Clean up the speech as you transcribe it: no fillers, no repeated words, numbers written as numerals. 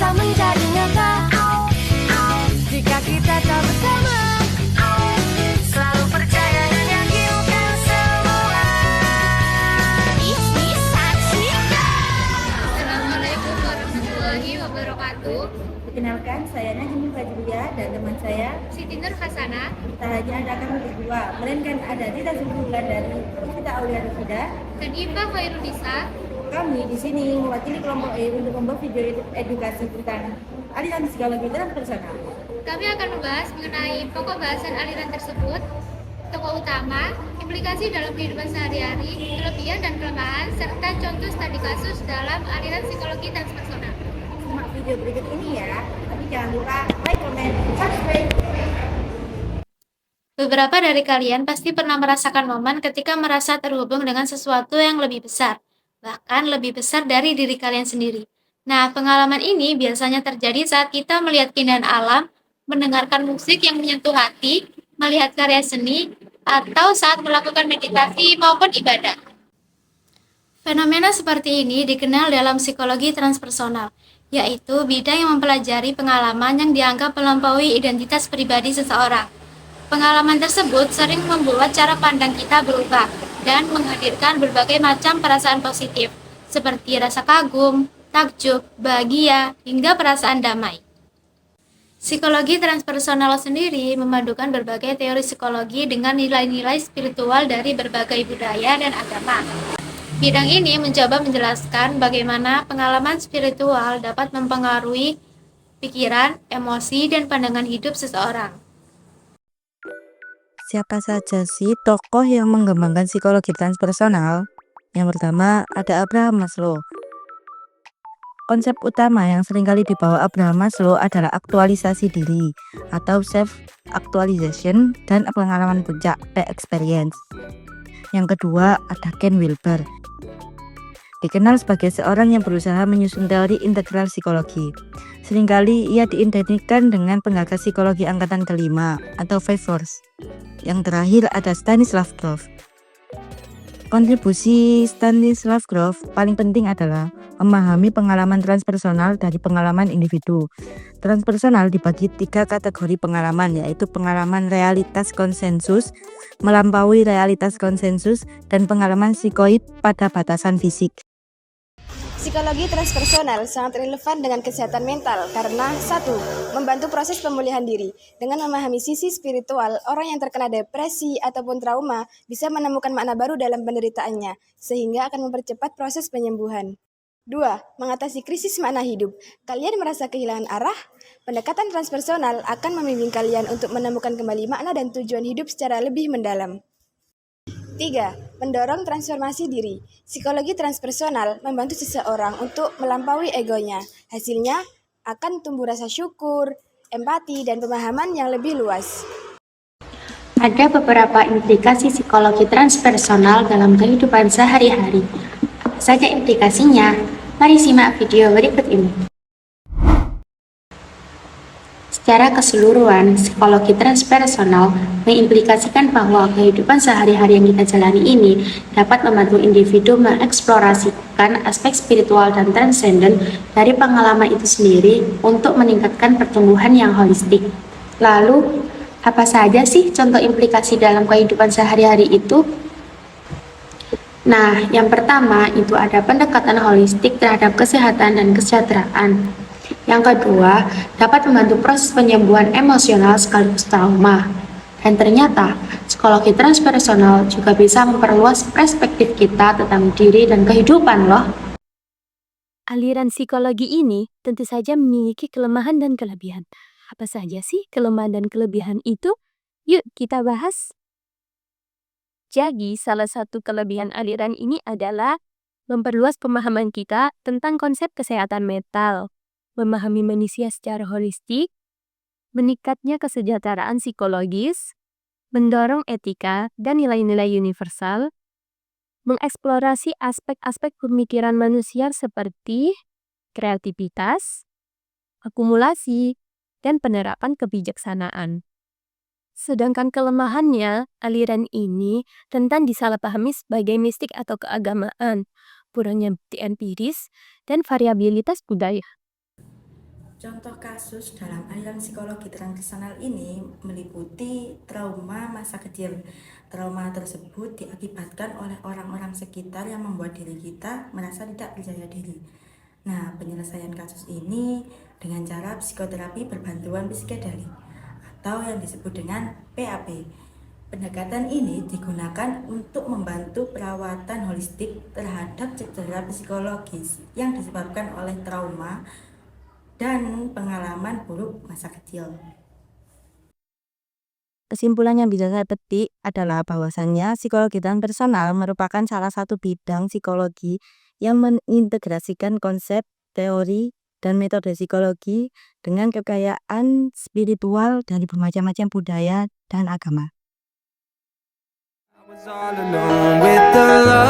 bisa menjadi nyata jika kita tak bersama. Selalu percaya dan yakinkan semua. Bisa cinta. Assalamualaikum warahmatullahi wabarakatuh. Perkenalkan, saya Najmi Fajriya dan teman saya Siti Nur Hasanah. tak hanya ada kami berdua, melainkan ada Tita Zulfiqar dari Universitas Aulia Rafida. Dan Iva Khairunisa. Kami di sini mewakili kelompok E untuk membuat video edukasi tentang aliran psikologi transpersonal. Kami akan membahas mengenai pokok bahasan aliran tersebut, tokoh utama, implikasi dalam kehidupan sehari-hari, kelebihan dan kelemahan, serta contoh studi kasus dalam aliran psikologi transpersonal. Simak video berikut ini ya, tapi jangan lupa like, comment, subscribe. Beberapa dari kalian pasti pernah merasakan momen ketika merasa terhubung dengan sesuatu yang lebih besar, bahkan lebih besar dari diri kalian sendiri. Nah, pengalaman ini biasanya terjadi saat kita melihat keindahan alam, mendengarkan musik yang menyentuh hati, melihat karya seni, atau saat melakukan meditasi maupun ibadah. Fenomena seperti ini dikenal dalam psikologi transpersonal, yaitu bidang yang mempelajari pengalaman yang dianggap melampaui identitas pribadi seseorang. Pengalaman tersebut sering membuat cara pandang kita berubah dan menghadirkan berbagai macam perasaan positif, seperti rasa kagum, takjub, bahagia, hingga perasaan damai. Psikologi transpersonal sendiri memadukan berbagai teori psikologi dengan nilai-nilai spiritual dari berbagai budaya dan agama. Bidang ini mencoba menjelaskan bagaimana pengalaman spiritual dapat mempengaruhi pikiran, emosi, dan pandangan hidup seseorang. Siapa saja sih tokoh yang mengembangkan psikologi transpersonal? Yang pertama ada Abraham Maslow. Konsep utama yang seringkali dibawa Abraham Maslow adalah aktualisasi diri atau self-actualization dan pengalaman puncak experience. Yang kedua ada Ken Wilber. Dikenal sebagai seorang yang berusaha menyusun teori integral psikologi. Seringkali ia diidentikan dengan penggagas psikologi angkatan kelima atau Five Force. Yang terakhir ada Stanislav Grof. Kontribusi Stanislav Grof paling penting adalah memahami pengalaman transpersonal dari pengalaman individu. Transpersonal dibagi 3 kategori pengalaman, yaitu pengalaman realitas konsensus, melampaui realitas konsensus, dan pengalaman psikoid pada batasan fisik. Psikologi transpersonal sangat relevan dengan kesehatan mental karena 1. Membantu proses pemulihan diri. Dengan memahami sisi spiritual, orang yang terkena depresi ataupun trauma bisa menemukan makna baru dalam penderitaannya, sehingga akan mempercepat proses penyembuhan. 2. Mengatasi krisis makna hidup. Kalian merasa kehilangan arah? Pendekatan transpersonal akan membimbing kalian untuk menemukan kembali makna dan tujuan hidup secara lebih mendalam. 3. Mendorong transformasi diri. Psikologi transpersonal membantu seseorang untuk melampaui egonya. Hasilnya akan tumbuh rasa syukur, empati, dan pemahaman yang lebih luas. Ada beberapa implikasi psikologi transpersonal dalam kehidupan sehari-hari. Apa saja implikasinya? Mari simak video berikut ini. Secara keseluruhan, psikologi transpersonal mengimplikasikan bahwa kehidupan sehari-hari yang kita jalani ini dapat membantu individu mengeksplorasikan aspek spiritual dan transenden dari pengalaman itu sendiri untuk meningkatkan pertumbuhan yang holistik. Lalu, apa saja sih contoh implikasi dalam kehidupan sehari-hari itu? Nah, yang pertama itu ada pendekatan holistik terhadap kesehatan dan kesejahteraan. Yang kedua, dapat membantu proses penyembuhan emosional sekaligus trauma. Dan ternyata, psikologi transpersonal juga bisa memperluas perspektif kita tentang diri dan kehidupan loh. Aliran psikologi ini tentu saja memiliki kelemahan dan kelebihan. Apa saja sih kelemahan dan kelebihan itu? Yuk kita bahas. Jadi, salah satu kelebihan aliran ini adalah memperluas pemahaman kita tentang konsep kesehatan mental, memahami manusia secara holistik, meningkatnya kesejahteraan psikologis, mendorong etika dan nilai-nilai universal, mengeksplorasi aspek-aspek pemikiran manusia seperti kreativitas, akumulasi, dan penerapan kebijaksanaan. Sedangkan kelemahannya, aliran ini rentan disalahpahami sebagai mistik atau keagamaan, kurangnya bukti empiris, dan variabilitas budaya. Contoh kasus dalam aliran psikologi transpersonal ini meliputi trauma masa kecil. Trauma tersebut diakibatkan oleh orang-orang sekitar yang membuat diri kita merasa tidak percaya diri. Nah, penyelesaian kasus ini dengan cara psikoterapi berbantuan psikedelik atau yang disebut dengan PAP. Pendekatan ini digunakan untuk membantu perawatan holistik terhadap cedera psikologis yang disebabkan oleh trauma dan pengalaman buruk masa kecil. Kesimpulan yang bisa saya petik adalah bahwasannya psikologi transpersonal merupakan salah satu bidang psikologi yang mengintegrasikan konsep, teori, dan metode psikologi dengan kekayaan spiritual dari bermacam-macam budaya dan agama. was all alone with the love